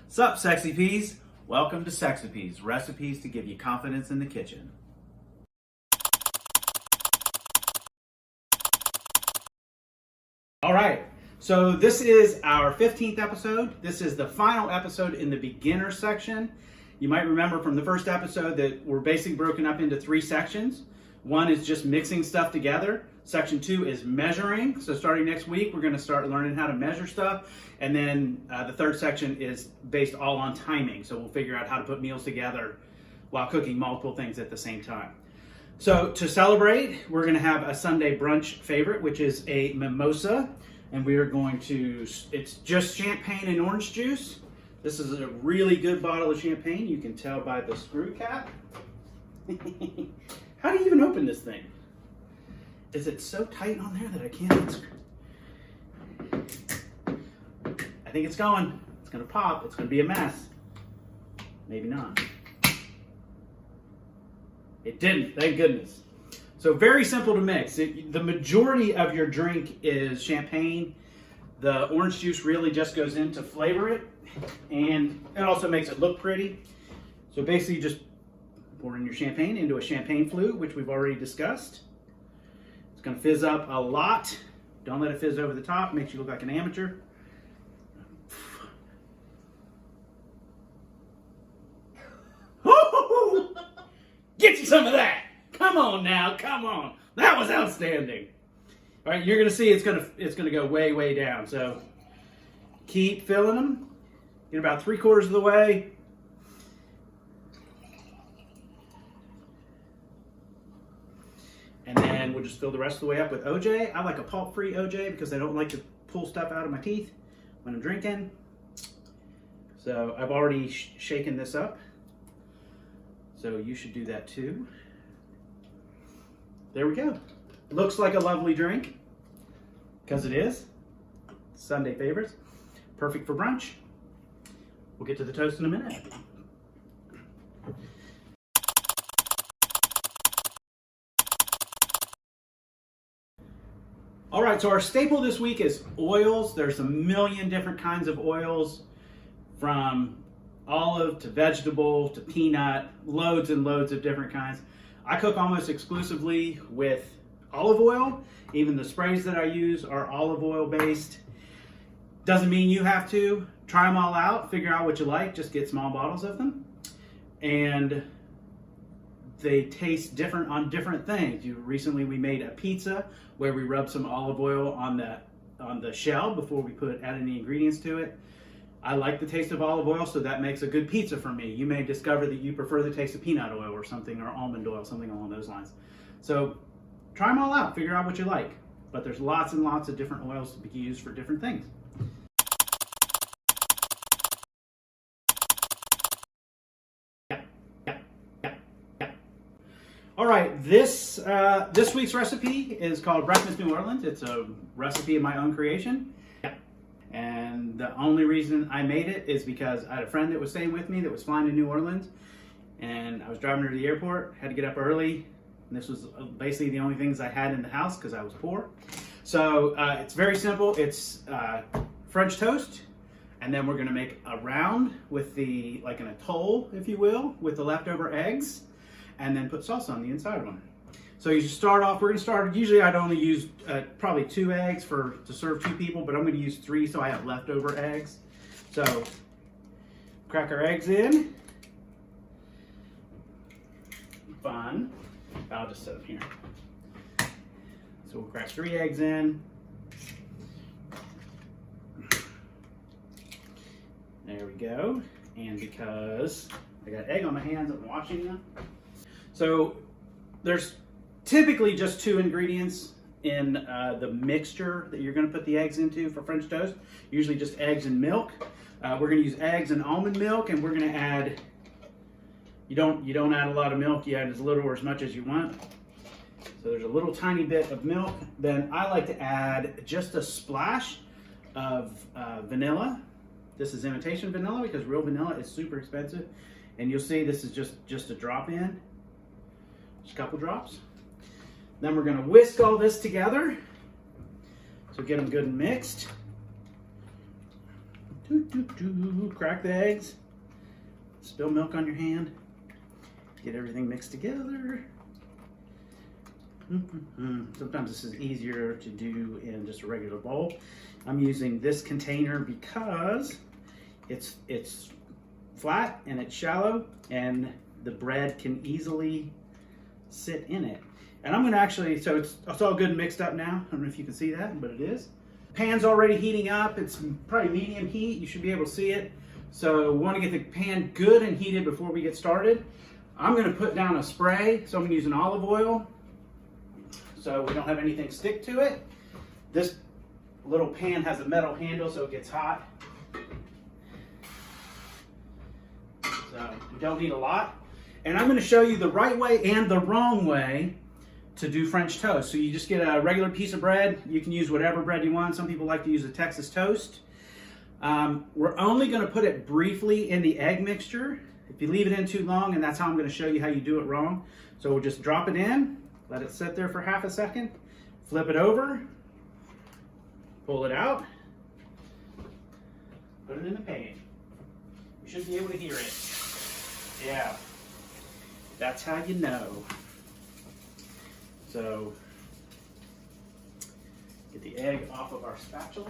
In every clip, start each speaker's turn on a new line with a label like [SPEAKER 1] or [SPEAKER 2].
[SPEAKER 1] Sup, Sexy Peas? Welcome to Sexy Peas, recipes to give you confidence in the kitchen. All right, so this is our 15th episode. This is the final episode in the beginner section. You might remember from the first episode that we're basically broken up into 3 sections. One is just mixing stuff together. Section 2 is measuring. So starting next week, we're gonna start learning how to measure stuff. And then the third section is based all on timing. So we'll figure out how to put meals together while cooking multiple things at the same time. So to celebrate, we're gonna have a Sunday brunch favorite, which is a mimosa. And we are going to, it's just champagne and orange juice. This is a really good bottle of champagne. You can tell by the screw cap. How do you even open this thing? Is it so tight on there that I can't unscrew? I think it's going. It's gonna pop. It's gonna be a mess. Maybe not. It didn't, thank goodness. So very simple to mix. The majority of your drink is champagne. The orange juice really just goes in to flavor it, and it also makes it look pretty. So basically you just pour in your champagne into a champagne flute, which we've already discussed. It's gonna fizz up a lot. Don't let it fizz over the top, makes you look like an amateur. Get you some of that. Come on now, come on. That was outstanding. All right, you're gonna see it's gonna go way, way down. So keep filling them. Get about 3/4 of the way. And then we'll just fill the rest of the way up with OJ. I like a pulp-free OJ because I don't like to pull stuff out of my teeth when I'm drinking. So I've already shaken this up. So you should do that too. There we go. Looks like a lovely drink, because it is. Sunday favorites. Perfect for brunch. We'll get to the toast in a minute. All right, so our staple this week is oils. There's a million different kinds of oils, from olive to vegetable to peanut, loads and loads of different kinds. I cook almost exclusively with olive oil. Even the sprays that I use are olive oil based. Doesn't mean you have to. Try them all out, figure out what you like, just get small bottles of them. And they taste different on different things. Recently we made a pizza where we rubbed some olive oil on the shell before we add any ingredients to it. I like the taste of olive oil, so that makes a good pizza for me. You may discover that you prefer the taste of peanut oil or something, or almond oil, something along those lines. So try them all out, figure out what you like. But there's lots and lots of different oils to be used for different things. All right, this week's recipe is called Breakfast New Orleans. It's a recipe of my own creation. And the only reason I made it is because I had a friend that was staying with me that was flying to New Orleans, and I was driving her to the airport, had to get up early, and this was basically the only things I had in the house because I was poor. So it's very simple. It's French toast, and then we're gonna make a round with like an atoll, if you will, with the leftover eggs, and then put salsa on the inside one. So you start off, we're gonna start, usually I'd only use probably 2 eggs to serve 2 people, but I'm gonna use 3 so I have leftover eggs. So crack our eggs in. Fun. I'll just set them here. So we'll crack 3 eggs in. There we go. And because I got egg on my hands, I'm washing them. So there's typically just 2 ingredients in the mixture that you're going to put the eggs into for French toast. Usually just eggs and milk. We're going to use eggs and almond milk, and we're going to add, you don't add a lot of milk, you add as little or as much as you want. So there's a little tiny bit of milk. Then I like to add just a splash of vanilla. This is imitation vanilla because real vanilla is super expensive. And you'll see this is just a drop in, just a couple drops. Then we're going to whisk all this together. So get them good and mixed. Crack the eggs. Spill milk on your hand. Get everything mixed together. Sometimes this is easier to do in just a regular bowl. I'm using this container because it's flat and it's shallow and the bread can easily sit in it. And I'm gonna actually, so it's all good and mixed up now. I don't know if you can see that, but it is. Pan's already heating up. It's probably medium heat. You should be able to see it. So we wanna get the pan good and heated before we get started. I'm gonna put down a spray. So I'm gonna use an olive oil so we don't have anything stick to it. This little pan has a metal handle so it gets hot. So you don't need a lot. And I'm gonna show you the right way and the wrong way to do French toast. So you just get a regular piece of bread. You can use whatever bread you want. Some people like to use a Texas toast. We're only gonna put it briefly in the egg mixture. If you leave it in too long, and that's how I'm gonna show you how you do it wrong. So we'll just drop it in, let it sit there for half a second, flip it over, pull it out, put it in the pan. You should be able to hear it. Yeah, that's how you know. So, get the egg off of our spatula.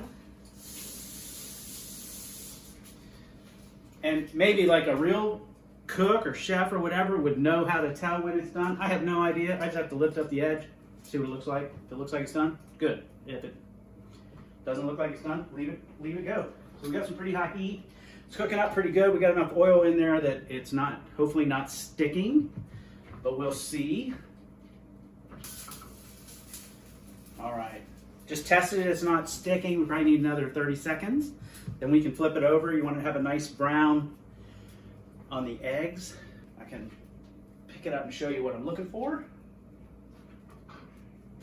[SPEAKER 1] And maybe like a real cook or chef or whatever would know how to tell when it's done. I have no idea. I just have to lift up the edge, see what it looks like. If it looks like it's done, good. If it doesn't look like it's done, leave it go. So we got some pretty high heat. It's cooking up pretty good. We got enough oil in there that it's not, hopefully not sticking, but we'll see. All right, just tested it, it's not sticking. We probably need another 30 seconds. Then we can flip it over. You want to have a nice brown on the eggs. I can pick it up and show you what I'm looking for.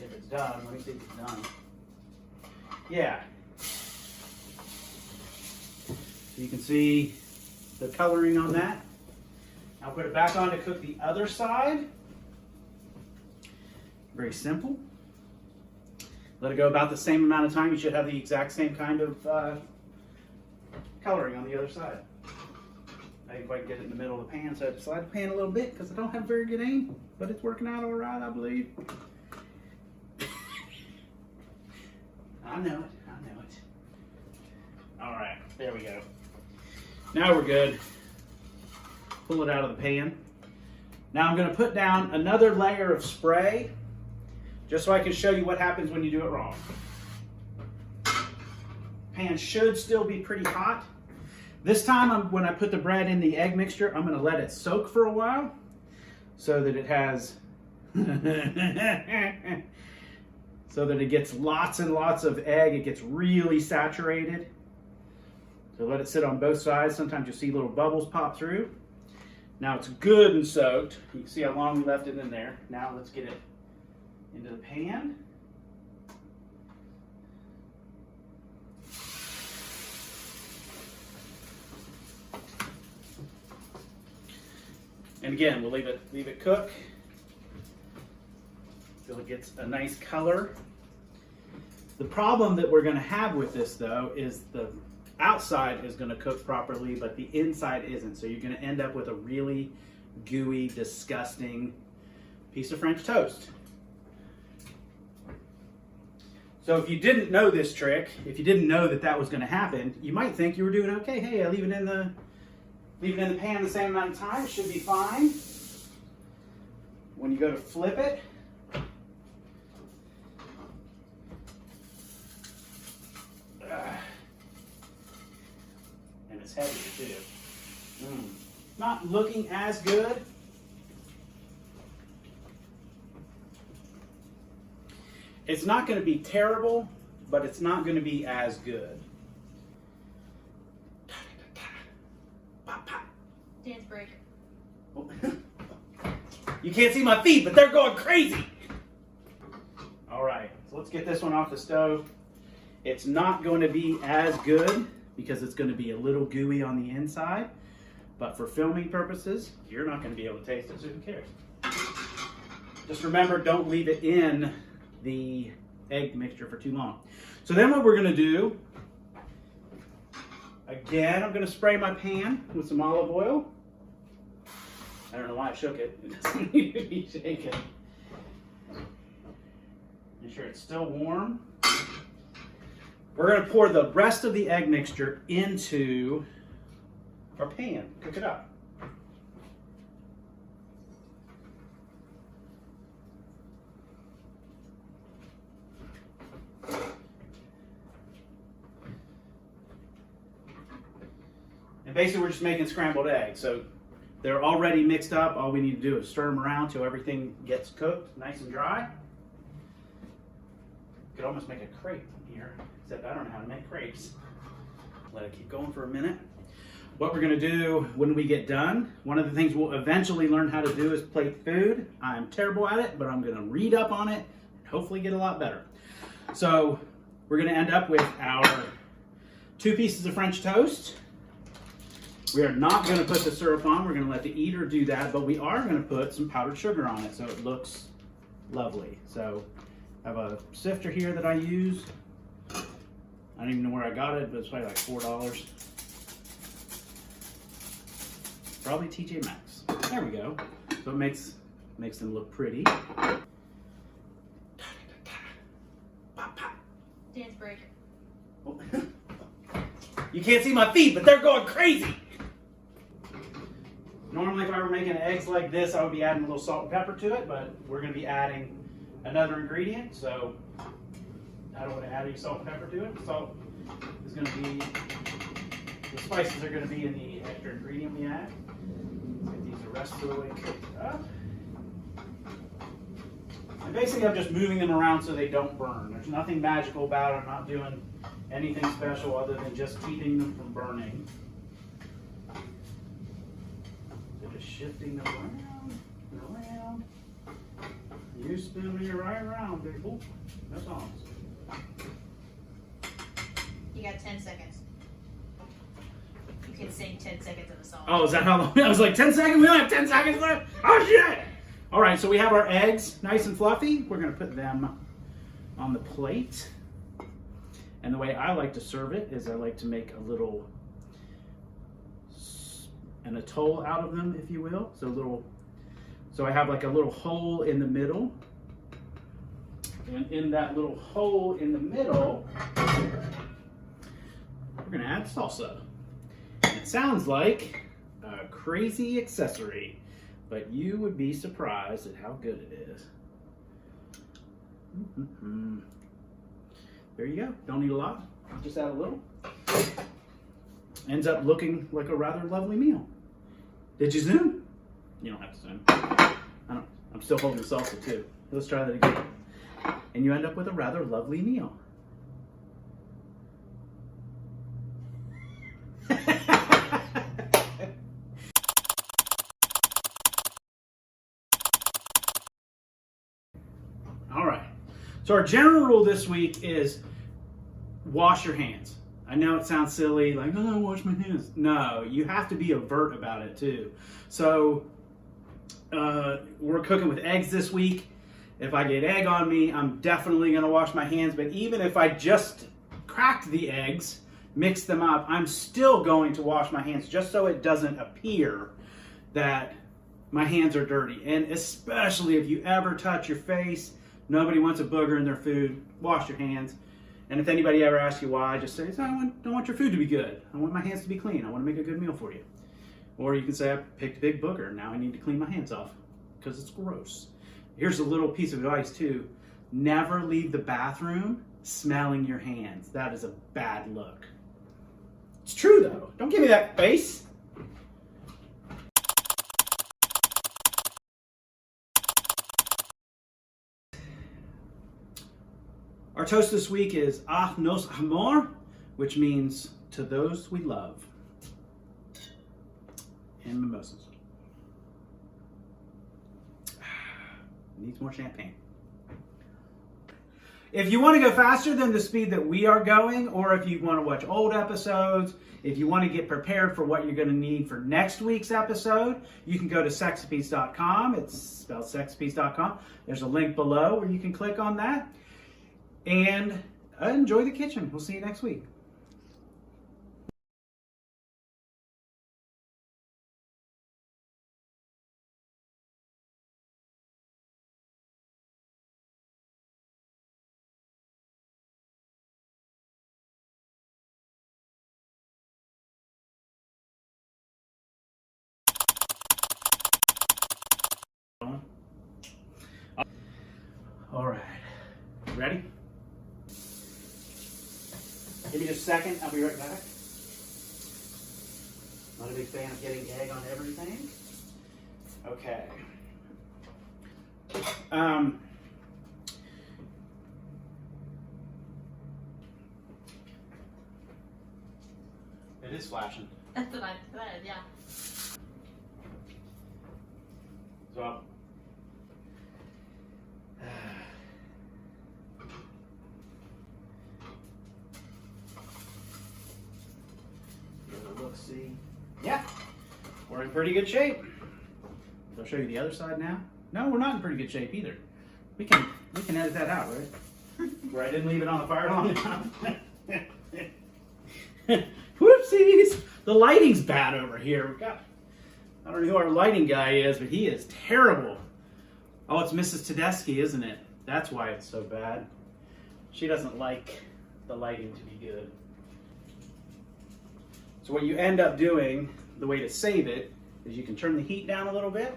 [SPEAKER 1] If it's done, let me see if it's done. Yeah. You can see the coloring on that. I'll put it back on to cook the other side. Very simple. Let it go about the same amount of time. You should have the exact same kind of coloring on the other side. I didn't quite get it in the middle of the pan, so I had to slide the pan a little bit because I don't have very good aim, but it's working out all right, I believe. I know it. All right, there we go. Now we're good. Pull it out of the pan. Now I'm going to put down another layer of spray just so I can show you what happens when you do it wrong. Pan should still be pretty hot. This time, when I put the bread in the egg mixture, I'm going to let it soak for a while so that it has, so that it gets lots and lots of egg. It gets really saturated. So let it sit on both sides. Sometimes you'll see little bubbles pop through. Now it's good and soaked. You can see how long we left it in there. Now let's get it into the pan. And again, we'll leave it cook till it gets a nice color. The problem that we're going to have with this, though, is the outside is going to cook properly, but the inside isn't. So you're going to end up with a really gooey, disgusting piece of French toast. So if you didn't know this trick, if you didn't know that that was going to happen, you might think you were doing okay. Hey, I leave it in the pan the same amount of time, it should be fine. When you go to flip it, and it's heavier too. Not looking as good. It's not going to be terrible, but it's not going to be as good.
[SPEAKER 2] Dance break.
[SPEAKER 1] You can't see my feet, but they're going crazy. All right, so let's get this one off the stove. It's not going to be as good because it's going to be a little gooey on the inside, but for filming purposes, you're not going to be able to taste it, so who cares? Just remember, don't leave it in the egg mixture for too long. So then what we're going to do Again, I'm going to spray my pan with some olive oil. I don't know why I shook it. It doesn't need to be shaken. Make sure it's still warm. We're going to pour the rest of the egg mixture into our pan. Cook it up. And basically we're just making scrambled eggs. So they're already mixed up. All we need to do is stir them around till everything gets cooked nice and dry. Could almost make a crepe here, except I don't know how to make crepes. Let it keep going for a minute. What we're gonna do when we get done, one of the things we'll eventually learn how to do is plate food. I'm terrible at it, but I'm gonna read up on it and hopefully get a lot better. So we're gonna end up with our 2 pieces of French toast. We are not gonna put the syrup on, we're gonna let the eater do that, but we are gonna put some powdered sugar on it so it looks lovely. So I have a sifter here that I use. I don't even know where I got it, but it's probably like $4. Probably TJ Maxx. There we go. So it makes them look pretty.
[SPEAKER 2] Dance break.
[SPEAKER 1] You can't see my feet, but they're going crazy. Normally if I were making eggs like this, I would be adding a little salt and pepper to it, but we're gonna be adding another ingredient, so I don't want to add any salt and pepper to it. Salt is going to be, the spices are going to be in the extra ingredient we add. Let's get these the rest of the way cooked up. And basically I'm just moving them around so they don't burn. There's nothing magical about it. I'm not doing anything special other than just keeping them from burning. So just shifting them around and around. You spin me right around, people. That's all.
[SPEAKER 2] You got 10 seconds. You can sing 10 seconds of a song.
[SPEAKER 1] Oh, is that how long? I was like, 10 seconds? We only have 10 seconds left? Oh, shit! All right, so we have our eggs nice and fluffy. We're going to put them on the plate. And the way I like to serve it is I like to make a little, an atoll out of them, if you will. So I have like a little hole in the middle. And in that little hole in the middle, we're gonna add salsa. And it sounds like a crazy accessory, but you would be surprised at how good it is. There you go. Don't need a lot. Just add a little. Ends up looking like a rather lovely meal. Did you zoom? You don't have to zoom. I'm still holding the salsa too. Let's try that again. And you end up with a rather lovely meal. All right. So our general rule this week is wash your hands. I know it sounds silly, like, oh, wash my hands. No, you have to be overt about it too. So we're cooking with eggs this week. If I get egg on me, I'm definitely gonna wash my hands, but even if I just cracked the eggs, mix them up, I'm still going to wash my hands just so it doesn't appear that my hands are dirty. And especially if you ever touch your face, nobody wants a booger in their food, wash your hands. And if anybody ever asks you why, just say, I don't want your food to be good. I want my hands to be clean. I want to make a good meal for you. Or you can say, I picked a big booger. Now I need to clean my hands off because it's gross. Here's a little piece of advice too. Never leave the bathroom smelling your hands. That is a bad look. It's true though. Don't give me that face. Our toast this week is A Nos Amor, which means to those we love. And mimosas. Needs more champagne. If you want to go faster than the speed that we are going, or if you want to watch old episodes, if you want to get prepared for what you're going to need for next week's episode, you can go to sexapiece.com. It's spelled sexapiece.com. There's a link below where you can click on that. And enjoy the kitchen. We'll see you next week. All right, ready? Give me just a second, I'll be right back. Not a big fan of getting egg on everything. Okay. It is flashing.
[SPEAKER 2] That's what I said, yeah.
[SPEAKER 1] So, look, see. Yeah, we're in pretty good shape. I'll show you the other side now. No, we're not in pretty good shape either. We can edit that out, right? Where I didn't leave it on the fire long enough. Whoopsies! The lighting's bad over here. We've got, I don't know who our lighting guy is, but he is terrible. Oh, it's Mrs. Tedeschi, isn't it? That's why it's so bad. She doesn't like the lighting to be good. So what you end up doing, the way to save it, is you can turn the heat down a little bit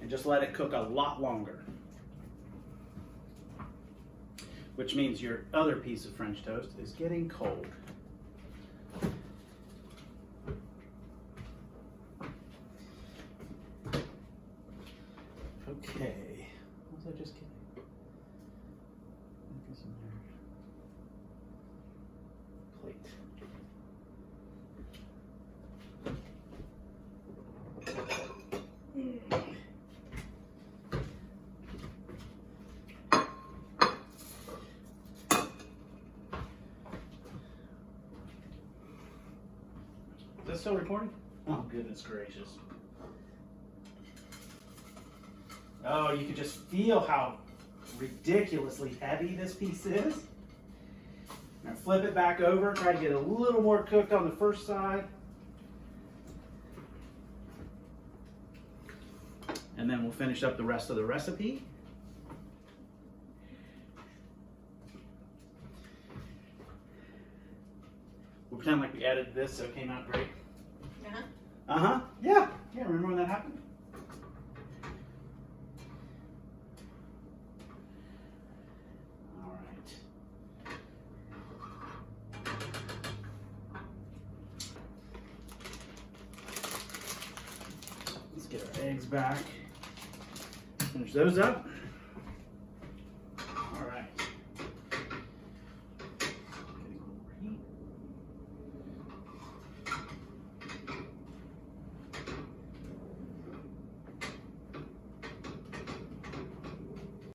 [SPEAKER 1] and just let it cook a lot longer. Which means your other piece of French toast is getting cold. Okay, what was I just kidding? Plate. Is that still recording? Oh, goodness gracious. Oh, you can just feel how ridiculously heavy this piece is. Now flip it back over, try to get a little more cooked on the first side. And then we'll finish up the rest of the recipe. We'll pretend like we edited this so it came out great.
[SPEAKER 2] Uh-huh.
[SPEAKER 1] Uh-huh. Yeah. Yeah, remember when that happened? All right. Let's get our eggs back. Finish those up.